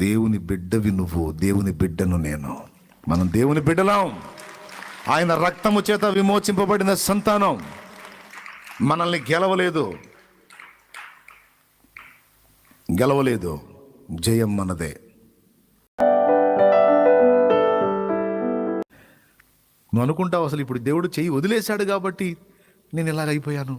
దేవుని బిడ్డవి నువ్వు, దేవుని బిడ్డను నేను. మనం దేవుని బిడ్డలం. ఆయన రక్తము చేత విమోచింపబడిన సంతానం. మనల్ని గెలవలేదు. జయం మనదే. నువ్వు అనుకుంటావు అసలు ఇప్పుడు దేవుడు చెయ్యి వదిలేశాడు కాబట్టి నేను ఇలాగైపోయాను,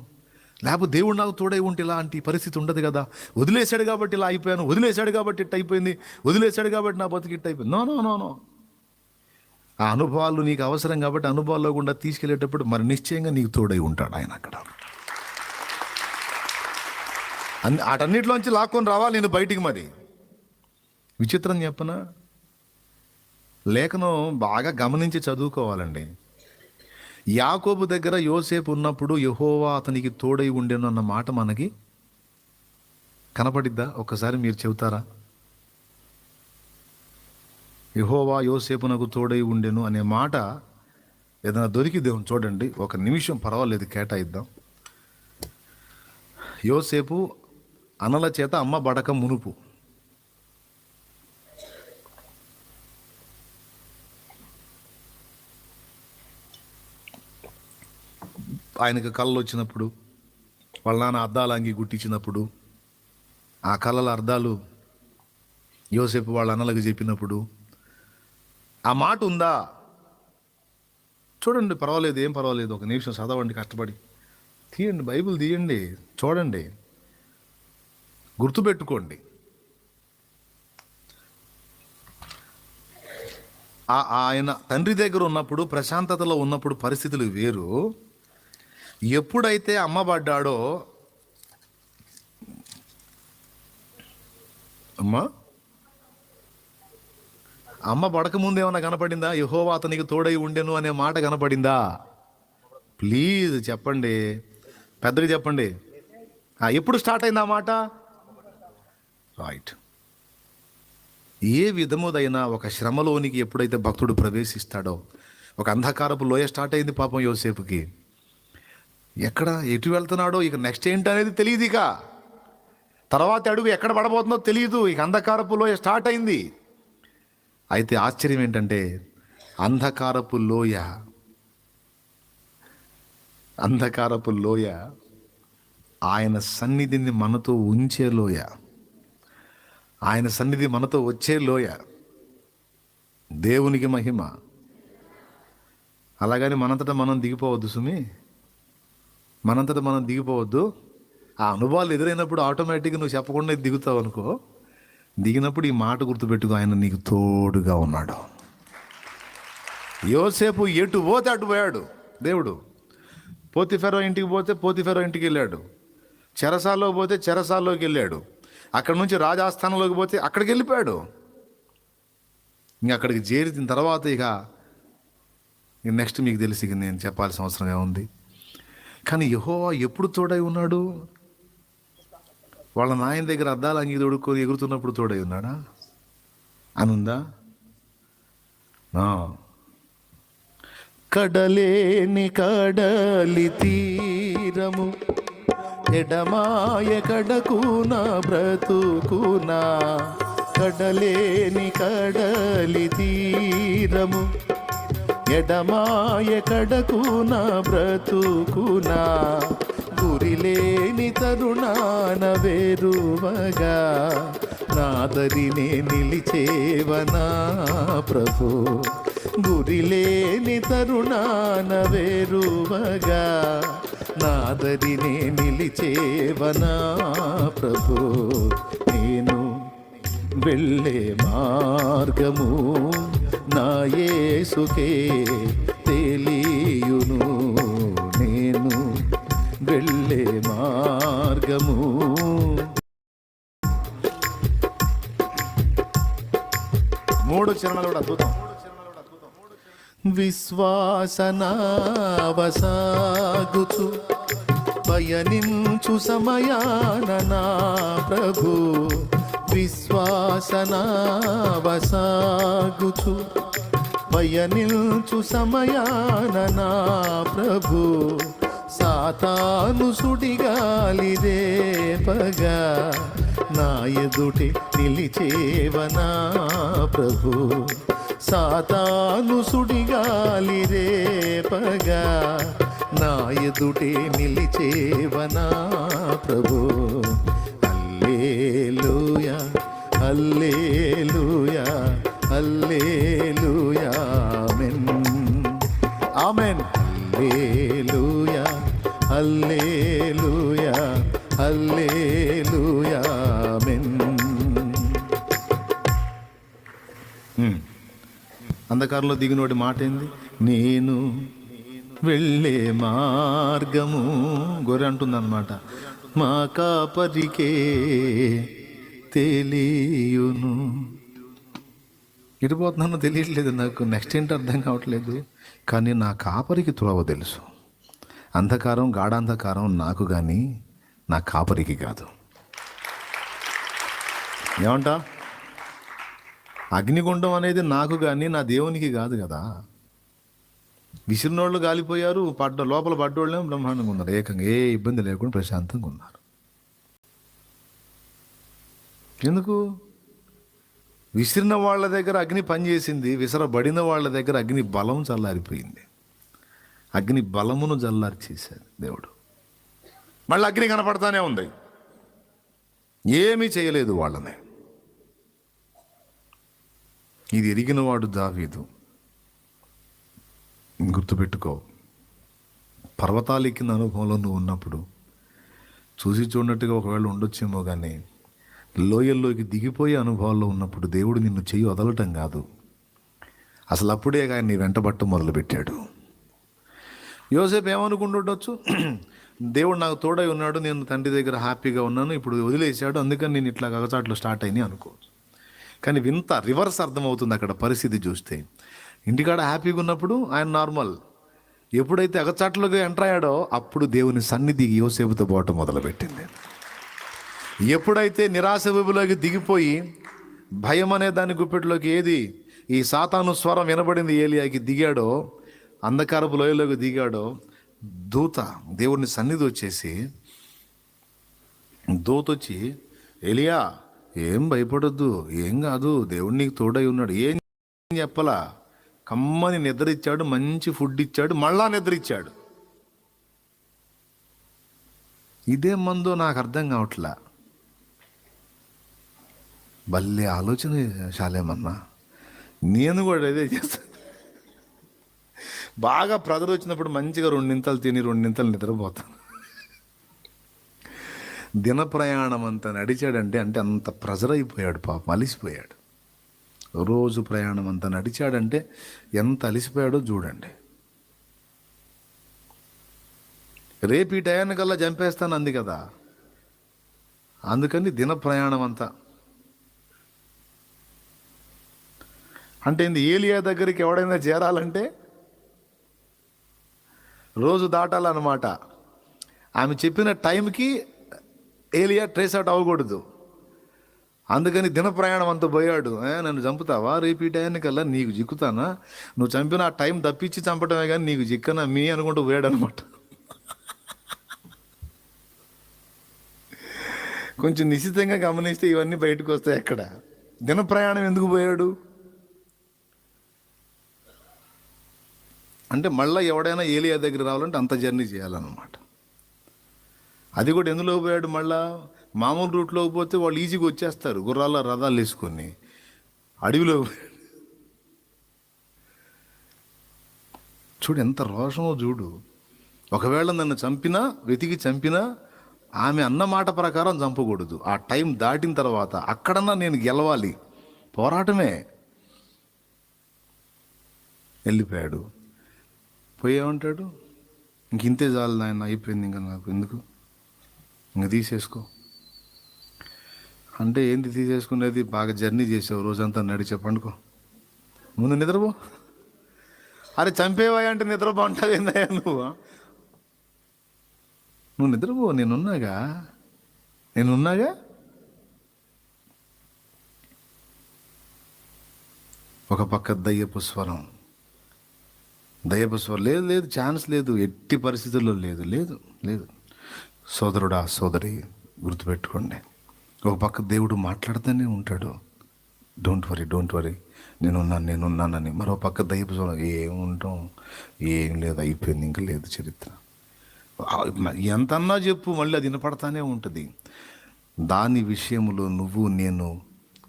లేకపోతే దేవుడు నాకు తోడై ఉంటే ఇలాంటి పరిస్థితి ఉండదు కదా, వదిలేశాడు కాబట్టి ఇలా అయిపోయాను, వదిలేశాడు కాబట్టి ఇట్ అయిపోయింది, వదిలేశాడు కాబట్టి నా బతికి ఇట్ అయిపోయింది. నో. ఆ అనుభవాలు నీకు అవసరం కాబట్టి అనుభవాల్లో గుండా తీసుకెళ్ళేటప్పుడు మరి నిశ్చయంగా నీకు తోడై ఉంటాడు ఆయన. అక్కడ వాటన్నిటిలోంచి లాక్కొని రావాలి నేను బయటికి. మరి విచిత్రం చెప్పనా, లేఖనం బాగా గమనించి చదువుకోవాలండి. యాకోబు దగ్గర యోసేపు ఉన్నప్పుడు యెహోవా అతనికి తోడై ఉండెను అన్న మాట మనకి కనపడిద్దా? ఒక్కసారి మీరు చెబుతారా? యెహోవా యోసేపునకు తోడై ఉండెను అనే మాట ఏదైనా దొరికిదేమో చూడండి. ఒక నిమిషం పర్వాలేదు, కేటాయిద్దాం. యోసేపు అనల చేత అమ్మ బడక మునుపు ఆయనకు కళలు వచ్చినప్పుడు, వాళ్ళ నాన్న అద్దాలు అంగి గుట్టించినప్పుడు, ఆ కళల అర్థాలు యోసేపు వాళ్ళ అన్నలకు చెప్పినప్పుడు ఆ మాట ఉందా? చూడండి, పర్వాలేదు, ఏం పర్వాలేదు, ఒక నిమిషం చదవండి, కష్టపడి తీయండి, బైబిల్ తీయండి, చూడండి, గుర్తుపెట్టుకోండి. ఆయన తండ్రి దగ్గర ఉన్నప్పుడు, ప్రశాంతతలో ఉన్నప్పుడు పరిస్థితులు వేరు. ఎప్పుడైతే అమ్మబడ్డాడో, అమ్మ పడక ముందు ఏమన్నా కనపడిందా? యెహోవా అతనికి తోడై ఉండెను అనే మాట కనపడిందా? ప్లీజ్ చెప్పండి, పెద్దగా చెప్పండి. ఎప్పుడు స్టార్ట్ అయింది ఆ మాట? రైట్. ఏ విధముదైనా ఒక శ్రమలోనికి ఎప్పుడైతే భక్తుడు ప్రవేశిస్తాడో, ఒక అంధకారపు లోయ స్టార్ట్ అయింది పాపం యోసేపుకి. ఎటు వెళ్తున్నాడో, ఇక నెక్స్ట్ ఏంటి అనేది తెలియదు. ఇక తర్వాత అడుగు ఎక్కడ పడబోతుందో తెలియదు. ఇక అంధకారపు లోయ స్టార్ట్ అయింది. అయితే ఆశ్చర్యం ఏంటంటే, అంధకారపు లోయ ఆయన సన్నిధిని మనతో ఉంచే లోయ, ఆయన సన్నిధి మనతో వచ్చే లోయ. దేవునికి మహిమ. అలాగని మనంతటా మనం దిగిపోవద్దు సుమి, మనంతటా మనం దిగిపోవద్దు. ఆ అనుభవాలు ఎదురైనప్పుడు ఆటోమేటిక్గా నువ్వు చెప్పకుండా దిగుతావు అనుకో. దిగినప్పుడు ఈ మాట గుర్తుపెట్టుకో, ఆయన నీకు తోడుగా ఉన్నాడు. యోసేపు ఎటు పోతే అటు పోయాడు దేవుడు. పోతిఫెరో ఇంటికి పోతే పోతిఫెరో ఇంటికి వెళ్ళాడు, చెరసాల్లోకి పోతే చెరసాల్లోకి వెళ్ళాడు, అక్కడి నుంచి రాజాస్థానంలోకి పోతే అక్కడికి వెళ్ళిపోయాడు. ఇంక అక్కడికి చేరిన తర్వాత ఇక నెక్స్ట్ మీకు తెలిసి ఇక నేను చెప్పాల్సిన అవసరం ఏముంది. కానీ యెహోవా ఎప్పుడు తోడై ఉన్నాడు? వాళ్ళ నాయన దగ్గర అద్దాలు అంగి తొడుక్కొని ఎగురుతున్నప్పుడు తోడై ఉన్నాడా అని ఉందా? కడలేని కడలి తీరము ఎడమాయ కడకునా బ్రతుకునా, కడలేని కడలి తీరము ఎడమాయ కడకునా బ్రతుకునా, గురిలేని తరుణాన వేరువగా నాదరినే నిలిచేవనా ప్రభు, గురిలేని తరుణాన వేరువగా నాదరినే నిలిచేవనా ప్రభు. నేను వెళ్ళే మార్గము నా యేసుకే తెలియును, నేను వెళ్ళే మార్గము. మూడు చరణాలు కూడా అద్భుతం. విశ్వాసనావసాగుచు పయనించు సమయాన నా ప్రభు, విశ్వాసనావసాగుచు పయనించు సమయాన నా ప్రభు, సాతాను సుడిగాలి రేపగా నా ఎదుటే నిలిచేవనా ప్రభు. సాతాను సుడిగాలి రేపగా నా ఎదుటే నిలిచేవనా ప్రభు. హల్లెలూయా హల్లెలూయా హల్లెలూయా ఆమేన్ ఆమేన్. హల్లెలూయా హల్లెలూయా హల్లెలూయా ఆమేన్. అంధకారంలో దిగినోడి మాట ఏంది? నేను వెళ్ళే మార్గము గొర్రె అంటుంది అన్నమాట, మా కాపరికే తెలియును. ఎటుపోతున్నానో తెలియట్లేదు నాకు, నెక్స్ట్ ఏంటో అర్థం కావట్లేదు. కానీ నా కాపరికి త్రోవ తెలుసు. అంధకారం గాఢాంధకారం నాకు కానీ నా కాపరికి కాదు. ఏమంటా? అగ్నిగుండం అనేది నాకు కానీ నా దేవునికి కాదు కదా. విసిరినోళ్ళు గాలిపోయారు, లోపల పడ్డోళ్ళేమో బ్రహ్మాండంగా ఉన్నారు, ఏకంగా ఏ ఇబ్బంది లేకుండా ప్రశాంతంగా ఉన్నారు. ఎందుకు? విసిరిన వాళ్ళ దగ్గర అగ్ని పనిచేసింది, విసరబడిన వాళ్ళ దగ్గర అగ్ని బలం చల్లారిపోయింది. అగ్ని బలమును చల్లార్చేశాడు దేవుడు. మళ్ళీ అగ్ని కనపడతానే ఉంది, ఏమీ చేయలేదు వాళ్ళని. ఇది ఎరిగినవాడు దావీదు. గుర్తుపెట్టుకో, పర్వతాలు ఎక్కిన అనుభవంలో నువ్వు ఉన్నప్పుడు చూసి చూడనట్టుగా ఒకవేళ ఉండొచ్చేమో, కానీ లోయల్లోకి దిగిపోయే అనుభవాల్లో ఉన్నప్పుడు దేవుడు నిన్ను చెయ్యి వదలటం కాదు, అసలు అప్పుడే కానీ నీ వెంటబట్ట మొదలుపెట్టాడు. యోసేపు ఏమనుకుంటుండొచ్చు? దేవుడు నాకు తోడై ఉన్నాడు, నేను తండ్రి దగ్గర హ్యాపీగా ఉన్నాను, ఇప్పుడు వదిలేశాడు, అందుకని నేను ఇట్లా అగచాట్లు స్టార్ట్ అయినాయి అనుకోవచ్చు. కానీ వింత రివర్స్ అర్థమవుతుంది అక్కడ పరిస్థితి చూస్తే. ఇంటికాడ హ్యాపీగా ఉన్నప్పుడు ఆయన నార్మల్, ఎప్పుడైతే అగచాట్లుగా ఎంటర్ అయ్యాడో అప్పుడు దేవుని సన్నిధి యోసేపుతో పోవటం మొదలుపెట్టింది. ఎప్పుడైతే నిరాశ విభులోకి దిగిపోయి భయం అనే దాని గుప్పెట్లోకి ఏది ఈ సాతాను స్వరం వినబడింది ఏలియాకి దిగాడో, అంధకారపు లోయలోకి దిగాడో, దూత దేవుని సన్నిధి వచ్చేసి దూతొచ్చి, ఏలియా ఏం భయపడొద్దు, ఏం కాదు, దేవుడు నీకు తోడై ఉన్నాడు, ఏం చెప్పలా, కమ్మని నిద్ర ఇచ్చాడు, మంచి ఫుడ్ ఇచ్చాడు, మళ్ళా నిద్ర ఇచ్చాడు. ఇదే మందో నాకు అర్థం కావట్లా. భలే ఆలోచన శాలేమన్నా, నేను కూడా అదే చేస్తాను. బాగా ప్రెజర్ వచ్చినప్పుడు మంచిగా 2 నింతలు తిని 2 నింతలు నిద్రపోతాను. దిన ప్రయాణం అంతా నడిచాడంటే అంటే అంత ప్రెజర్ అయిపోయాడు పాపం, అలిసిపోయాడు. రోజు ప్రయాణం అంతా నడిచాడంటే ఎంత అలిసిపోయాడో చూడండి. రేపు ఈ టయానికల్లా చంపేస్తాను అంది కదా, అందుకని దిన ప్రయాణం అంతా అంటే ఏలియా దగ్గరికి ఎవడైనా చేరాలంటే రోజు దాటాలన్నమాట. ఆమె చెప్పిన టైంకి ఏలియా ట్రేస్ అవుట్ అవ్వకూడదు, అందుకని దిన ప్రయాణం అంతా పోయాడు. నన్ను చంపుతావా రేపు ఈ టైంకల్లా, నీకు చిక్కుతానా, నువ్వు చంపిన ఆ టైం తప్పించి చంపటమే కానీ నీకు చిక్కనా మీ అనుకుంటూ పోయాడు అనమాట. కొంచెం నిశ్చితంగా గమనిస్తే ఇవన్నీ బయటకు వస్తాయి. ఎక్కడ దిన ప్రయాణం ఎందుకు పోయాడు అంటే మళ్ళీ ఎవడైనా ఏలియా దగ్గర రావాలంటే అంత జర్నీ చేయాలన్నమాట. అది కూడా ఎందులో పోయాడు? మళ్ళా మామూలు రూట్లో పోతే వాళ్ళు ఈజీగా వచ్చేస్తారు, గుర్రాల రథాలు వేసుకొని. అడవిలో చూడు ఎంత రోషమో చూడు. ఒకవేళ నన్ను చంపినా, వెతికి చంపినా, ఆమె అన్న మాట ప్రకారం చంపకూడదు. ఆ టైం దాటిన తర్వాత అక్కడన్నా నేను గెలవాలి, పోరాటమే. వెళ్ళిపోయాడు. పోయేమంటాడు, ఇంక ఇంతే చాలు నాయన, అయిపోయింది, ఇంకా నాకు ఎందుకు, ఇంక తీసేసుకో అంటే. ఏంటి తీసేసుకునేది? బాగా జర్నీ చేసావు, రోజంతా నడిచే, పండుకో, ముందు నిద్రపో. అరే చంపేవా అంటే నిద్రపో అంటావు ఏందయ్యా నువ్వు నిద్రపో, నేనున్నాగా. ఒక పక్క దయ్యపు స్వరం, దయ్యపు స్వరం లేదు, లేదు, ఛాన్స్ లేదు, ఎట్టి పరిస్థితుల్లో లేదు, లేదు, లేదు. సోదరుడా, సోదరి, గుర్తుపెట్టుకోండి, ఒక పక్క దేవుడు మాట్లాడుతూనే ఉంటాడు, డోంట్ వరీ నేనున్నానని. మరో పక్క దయ్యపు స్వరం, ఏముంటాం, ఏం లేదు, అయిపోయింది, ఇంకా లేదు చరిత్ర. ఎంతన్నా చెప్పు, మళ్ళీ అది వినపడతానే ఉంటుంది. దాని విషయంలో నువ్వు నేను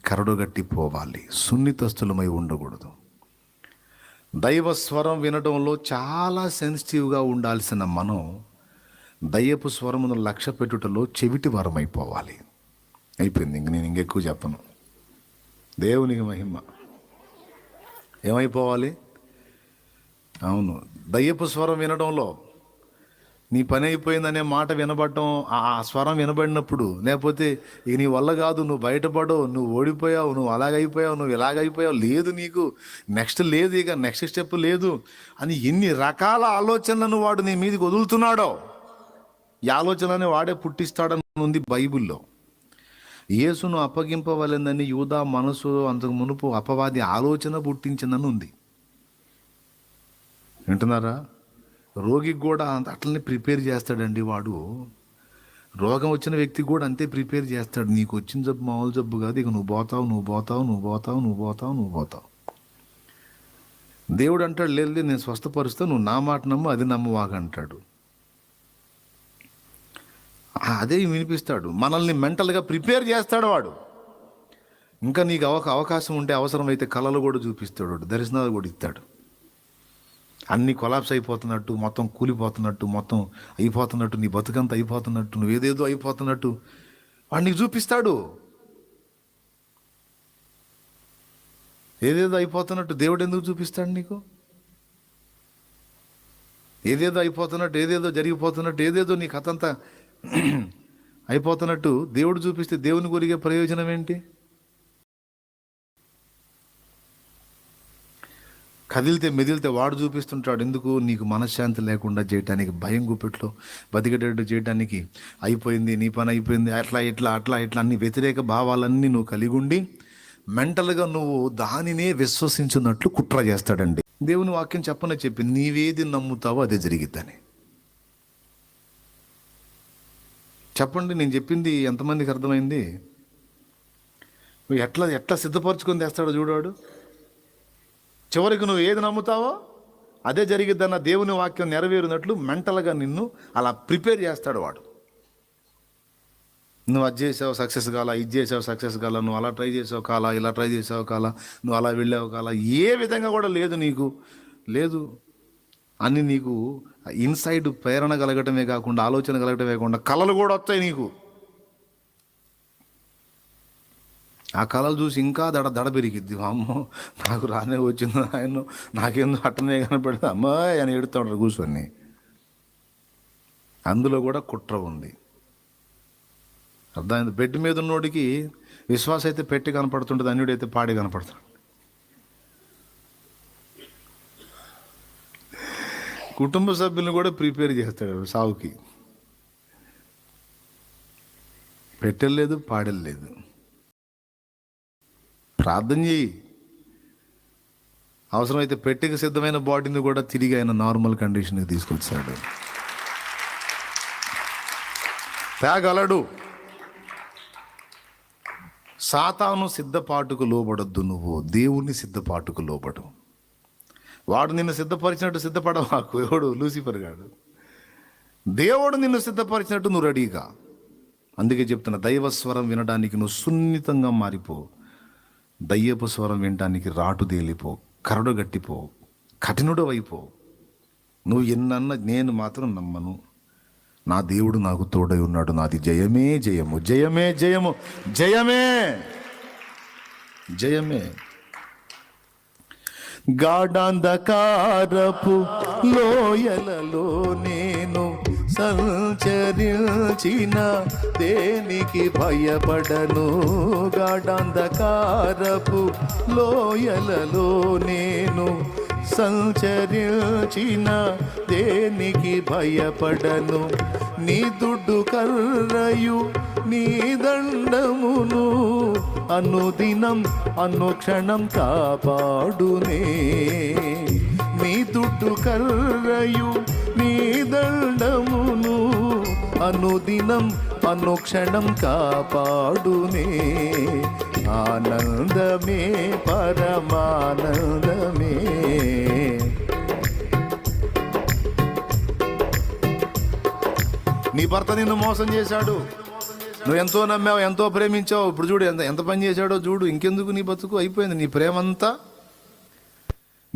కరడుగట్టిపోవాలి, సున్నితస్థులమై ఉండకూడదు. దైవ స్వరం వినడంలో చాలా సెన్సిటివ్గా ఉండాల్సిన మనం దయ్యపు స్వరమును లక్ష్య పెట్టుటలో చెవిటి వారం అయిపోవాలి. అయిపోయింది, నేను ఇంకెక్కువ చెప్పను. దేవునికి మహిమ. ఏమైపోవాలి? అవును, దయ్యపు స్వరం వినడంలో నీ పని అయిపోయిందనే మాట వినబడటం, ఆ స్వరం వినబడినప్పుడు, లేకపోతే ఇక నీ వల్ల కాదు, నువ్వు బయటపడవు, నువ్వు ఓడిపోయావు, నువ్వు అలాగైపోయావు, నువ్వు ఇలాగైపోయావు, లేదు నీకు నెక్స్ట్ లేదు, ఇక నెక్స్ట్ స్టెప్ లేదు అని ఎన్ని రకాల ఆలోచనలను వాడు నీ మీదకి వదులుతున్నాడో, ఈ ఆలోచనని వాడే పుట్టిస్తాడని ఉంది బైబిల్లో. యేసును అప్పగింపవలెందని యూదా మనసు అంతకు మునుపు అపవాది ఆలోచన పుట్టించిందని ఉంది. వింటున్నారా? రోగికి కూడా అట్లనే ప్రిపేర్ చేస్తాడండి వాడు. రోగం వచ్చిన వ్యక్తికి కూడా అంతే ప్రిపేర్ చేస్తాడు. నీకు వచ్చిన జబ్బు మామూలు జబ్బు కాదు, ఇక నువ్వు పోతావు. దేవుడు అంటాడు, లేదు నేను స్వస్థపరుస్తాను, నువ్వు నా మాట నమ్ము, అది నమ్మవాగా అంటాడు. అదే వినిపిస్తాడు, మనల్ని మెంటల్గా ప్రిపేర్ చేస్తాడు వాడు. ఇంకా నీకు అవకాశం ఉంటే అవసరమైతే కళలు కూడా చూపిస్తాడు, దర్శనాలు కూడా ఇస్తాడు. అన్నీ కొలాప్స్ అయిపోతున్నట్టు, మొత్తం కూలిపోతున్నట్టు, మొత్తం అయిపోతున్నట్టు, నీ బతుకంతా అయిపోతున్నట్టు, నువ్వు ఏదేదో అయిపోతున్నట్టు వాడు నీకు చూపిస్తాడు. ఏదేదో అయిపోతున్నట్టు దేవుడు ఎందుకు చూపిస్తాడు నీకు? ఏదేదో అయిపోతున్నట్టు, ఏదేదో జరిగిపోతున్నట్టు, ఏదేదో నీ కథ అంతా అయిపోతున్నట్టు దేవుడు చూపిస్తే దేవుని కొరిగే ప్రయోజనం ఏంటి? కదిలితే మెదిలితే వాడు చూపిస్తుంటాడు. ఎందుకు? నీకు మనశ్శాంతి లేకుండా చేయటానికి, భయం గుప్పెట్లో బతికేటట్టు చేయడానికి. అయిపోయింది, నీ పని అయిపోయింది, అట్లా అన్ని వ్యతిరేక భావాలన్నీ నువ్వు కలిగి ఉండి మెంటల్గా నువ్వు దానినే విశ్వసించున్నట్లు కుట్ర చేస్తాడండి. దేవుని వాక్యం చెప్పి నీవేది నమ్ముతావో అదే జరిగిద్దని. చెప్పండి, నేను చెప్పింది ఎంతమందికి అర్థమైంది? నువ్వు ఎట్లా సిద్ధపరచుకొని తెస్తాడో చూడాడు. చివరికి నువ్వు ఏది నమ్ముతావో అదే జరిగిద్దన్న దేవుని వాక్యం నెరవేరినట్లు మెంటల్గా నిన్ను అలా ప్రిపేర్ చేస్తాడు వాడు. నువ్వు అది చేసావు సక్సెస్ కాల, ఇది చేసావు సక్సెస్ కాల, నువ్వు అలా ట్రై చేసావు కాల, ఇలా ట్రై చేసావు కాల, నువ్వు అలా వెళ్ళావు కాల, ఏ విధంగా కూడా లేదు నీకు, లేదు అని నీకు ఇన్సైడ్ ప్రేరణ కలగటమే కాకుండా, ఆలోచన కలగటమే కాకుండా కళలు కూడా వస్తాయి నీకు. ఆ కళలు చూసి ఇంకా దడ పెరిగిద్ది. అమ్మో నాకు రానే వచ్చింది ఆయన, నాకేందో అట్టనే కనపడింది, అమ్మాయి అని ఎడుతుంటారు కూర్చొని. అందులో కూడా కుట్ర ఉంది, అర్థమైంది? బెడ్ మీద ఉన్నోడికి విశ్వాసం అయితే పెట్టి కనపడుతుంటుంది, అన్యుడైతే పాడి కనపడుతుంది. కుటుంబ సభ్యులను కూడా ప్రిపేర్ చేస్తాడు సావుకి. పెట్టలేదు, పాడలేదు. ప్రార్థన చేయి, అవసరమైతే పెట్టెకి సిద్ధమైన బాడీని కూడా తిరిగి ఆయన నార్మల్ కండిషన్కి తీసుకొచ్చాడు. తేగలడు. సాతాను సిద్ధపాటుకు లోబడద్దు, నువ్వు దేవుని సిద్ధపాటుకు లోబడు. వాడు నిన్ను సిద్ధపరిచినట్టు సిద్ధపడవాకు. ఎవడు? లూసిఫర్ గాడు. దేవుడు నిన్ను సిద్ధపరిచినట్టు నువ్వు రెడీగా. అందుకే చెప్తున్నా, దైవ స్వరం వినడానికి నువ్వు సున్నితంగా మారిపో. దయ్యపు స్వరం వినడానికి రాటుదేలిపో, కరడు గట్టిపో, కఠినుడు అయిపో. నువ్వు ఎన్నన్నా నేను మాత్రం నమ్మను, నా దేవుడు నాకు తోడై ఉన్నాడు, నాది జయమే జయము, జయమే జయము, జయమే జయమే. గాఢాంధకారపు లోయలలో నేను సంచరించిన దేనికి భయపడను. గాఢాంధకారపు లోయలలో నేను సంచరించిన దేనికి భయపడను. నీ దుడ్డు కర్రయు నీ దండమును అనుదినం అనుక్షణం కాపాడునే. నీ దుడ్డు కర్రయు నీ దండమును అనుదినం అనుక్షణం కాపాడునే. ఆనందమే పరమానందమే. నీ భర్త నిన్ను మోసం చేశాడు, నువ్వు ఎంతో నమ్మావు, ఎంతో ప్రేమించావు. ఇప్పుడు చూడు ఎంత పని చేశాడో చూడు. ఇంకెందుకు నీ బతుకు అయిపోయింది. నీ ప్రేమ అంతా,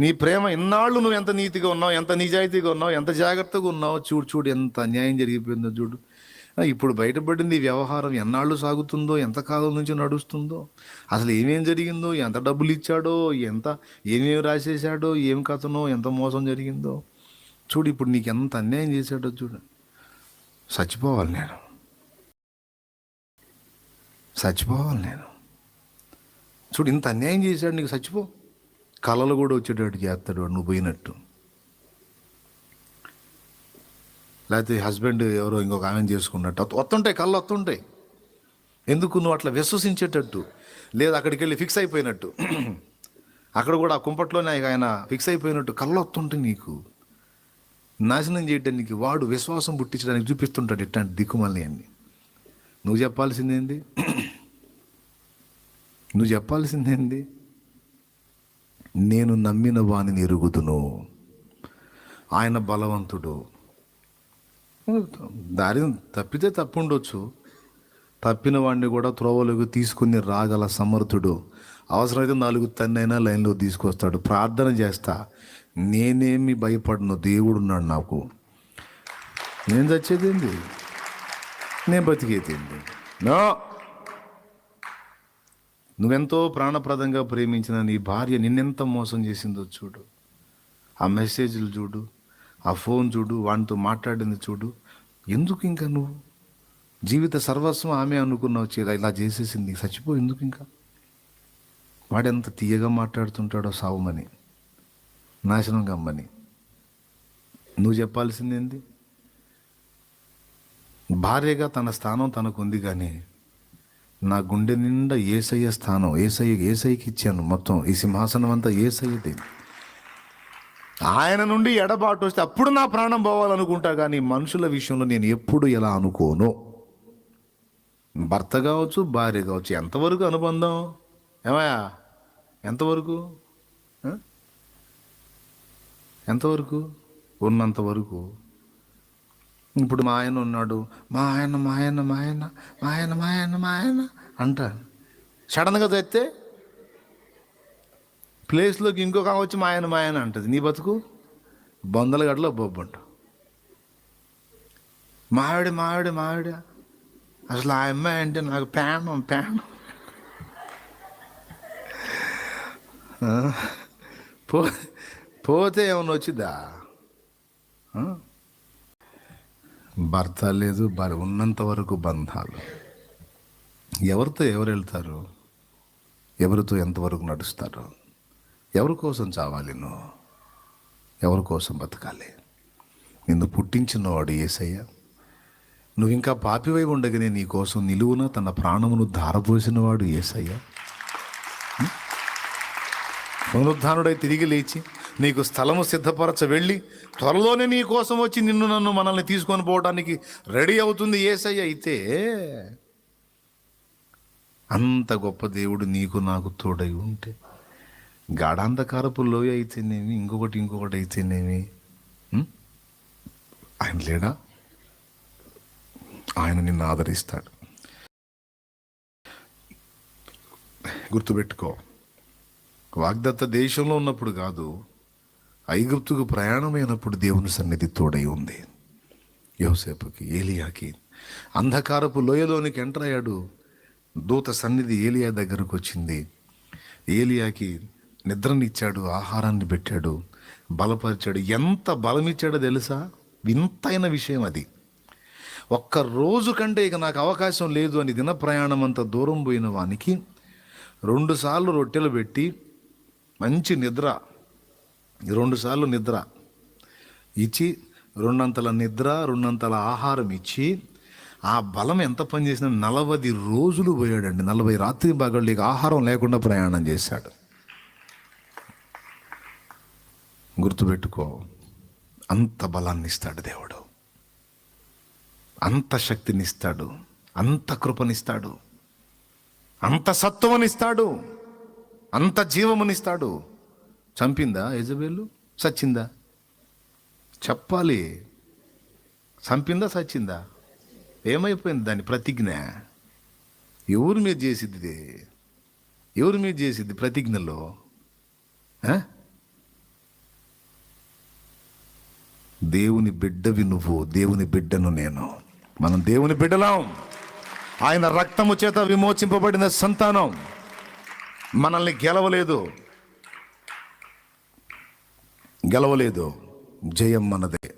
నీ ప్రేమ ఇన్నాళ్ళు నువ్వు ఎంత నీతిగా ఉన్నావు, ఎంత నిజాయితీగా ఉన్నావు, ఎంత జాగ్రత్తగా ఉన్నావు. చూడు ఎంత అన్యాయం జరిగిపోయిందో చూడు. ఇప్పుడు బయటపడింది ఈ వ్యవహారం ఎన్నాళ్ళు సాగుతుందో, ఎంత కాలం నుంచి నడుస్తుందో, అసలు ఏమేం జరిగిందో, ఎంత డబ్బులు ఇచ్చాడో, ఏమేమి రాసేసాడో, ఏం కథనో, ఎంత మోసం జరిగిందో చూడు. ఇప్పుడు నీకు ఎంత అన్యాయం చేశాడో చూడు. చచ్చిపోవాలి నేను చూడు. ఇంత అన్యాయం చేశాడు నీకు, చచ్చిపో. కళలు కూడా వచ్చేటట్టు చేస్తాడు వాడు నువ్వు పోయినట్టు. లేకపోతే హస్బెండ్ ఎవరో ఇంకొక ఆమెను చేసుకున్నట్టు వస్తుంటాయి, కళ్ళు వస్తుంటాయి. ఎందుకు? నువ్వు అట్లా విశ్వసించేటట్టు, లేదా అక్కడికి వెళ్ళి ఫిక్స్ అయిపోయినట్టు, అక్కడ కూడా ఆ కుంపట్లోనే ఆయన ఫిక్స్ అయిపోయినట్టు కళ్ళు వస్తుంటాయి నీకు. నాశనం చేయడానికి వాడు విశ్వాసం పుట్టించడానికి చూపిస్తుంటాడు ఇట్లాంటి దిక్కుమల్ని అన్ని. నువ్వు చెప్పాల్సిందేంది? నేను నమ్మిన వానిని ఎరుగుదును, ఆయన బలవంతుడు. దారిని తప్పితే తప్పు ఉండొచ్చు, తప్పిన వాడిని కూడా త్రోవలోకి తీసుకుని రాగల సమర్థుడు. అవసరమైతే 4 తన్నైనా లైన్లో తీసుకొస్తాడు. ప్రార్థన చేస్తా, నేనేమి భయపడను, దేవుడున్నాడు నాకు. నేను చచ్చేదేంది, నేను బతికేదేంది? నో. నువ్వెంతో ప్రాణప్రదంగా ప్రేమించిన నీ భార్య నిన్నెంత మోసం చేసిందో చూడు. ఆ మెసేజ్లు చూడు, ఆ ఫోన్ చూడు, వాడితో మాట్లాడింది చూడు. ఎందుకు ఇంకా నువ్వు జీవిత సర్వస్వం ఆమె అనుకున్నావు, ఇలా చేసేసింది, చచ్చిపో. ఎందుకు ఇంకా? వాడెంత తీయగా మాట్లాడుతుంటాడో సావుమని, నాశనం గమ్మని. నువ్వు చెప్పాల్సిందేంది? భార్యగా తన స్థానం తనకుంది, కానీ నా గుండె నిండా యేసయ్య స్థానం, ఏసయ్యకి ఇచ్చాను. మొత్తం ఈ సింహాసనం అంతా యేసయ్యది. ఆయన నుండి ఎడబాటు వస్తే అప్పుడు నా ప్రాణం పోవాలనుకుంటా, కానీ మనుషుల విషయంలో నేను ఎప్పుడు ఎలా అనుకోను. భర్త కావచ్చు, భార్య కావచ్చు, ఎంతవరకు అనుబంధం? ఏమయ్యా, ఎంతవరకు ఉన్నంతవరకు. ఇప్పుడు మా ఆయన ఉన్నాడు, మా ఆయన అంట. సడన్గా తెస్తే ప్లేస్లోకి ఇంకొక వచ్చి మా ఆయన అంటది. నీ బతుకు బొందల గడ్డలో బొబ్బంట. మావిడ అసలు ఆ అమ్మాయి అంటే నాకు ప్రాణం. పోతే ఏమన్నా వచ్చిద్దా? భర్త లేదు, ఉన్నంత వరకు బంధాలు. ఎవరితో ఎవరు వెళ్తారు, ఎవరితో ఎంతవరకు నడుస్తారు, ఎవరి కోసం చావాలి నువ్వు, ఎవరి కోసం బతకాలి? నిన్ను పుట్టించినవాడు యేసయ్య. నువ్వు ఇంకా పాపివై ఉండగానే నీ కోసం నిలువున తన ప్రాణమును ధారపోసినవాడు యేసయ్య. పునరుద్ధానుడై తిరిగి లేచి నీకు స్థలము సిద్ధపరచ వెళ్ళి త్వరలోనే నీ కోసం వచ్చి నన్ను మనల్ని తీసుకొని పోవడానికి రెడీ అవుతుంది యేసయ్య. అయితే అంత గొప్ప దేవుడు నీకు నాకు తోడై ఉంటే, గాఢాంధకారపు లోయ అయితేనేమి, ఇంకొకటి అయితేనేమి, ఆయన లేడా? ఆయన నిన్ను ఆదరిస్తాడు. గుర్తుపెట్టుకో, వాగ్దత్త దేశంలో ఉన్నప్పుడు కాదు, ఐగుప్తుకు ప్రయాణమైనప్పుడు దేవుని సన్నిధి తోడై ఉంది. యోసేపుకి, ఏలియాకి అంధకారపు లోయలోనికి ఎంటర్ అయ్యాడు. దూత సన్నిధి ఏలియా దగ్గరకు వచ్చింది. ఏలియాకి నిద్రనిచ్చాడు, ఆహారాన్ని పెట్టాడు, బలపరిచాడు. ఎంత బలమిచ్చాడో తెలుసా? వింతైన విషయం అది. ఒక్క రోజు కంటే ఇక నాకు అవకాశం లేదు అని దిన ప్రయాణం అంత దూరం పోయిన వానికి 2 సార్లు రొట్టెలు పెట్టి మంచి నిద్ర, 2 సార్లు నిద్ర ఇచ్చి, 2 అంతల నిద్ర, 2 అంతల ఆహారం ఇచ్చి, ఆ బలం ఎంత పనిచేసినా 40 రోజులు పోయాడండి. 40 రాత్రి భాగాలు ఆహారం లేకుండా ప్రయాణం చేశాడు. గుర్తుపెట్టుకో, అంత బలాన్ని ఇస్తాడు దేవుడు, అంత శక్తినిస్తాడు, అంత కృపనిస్తాడు, అంత సత్వనిస్తాడు, అంత జీవమునిస్తాడు. చంపిందా యెజబెలు? సచ్చిందా? చెప్పాలి. చంపిందా సచ్చిందా? ఏమైపోయింది దాని ప్రతిజ్ఞ? ఎవరి మీద చేసిద్ది? ఎవరి మీద చేసిద్ది ప్రతిజ్ఞలో? దేవుని బిడ్డవి నువ్వు, దేవుని బిడ్డను నేను. మనం దేవుని బిడ్డలం. ఆయన రక్తము చేత విమోచింపబడిన సంతానం. మనల్ని గెలవలేదు, జయం మనదే.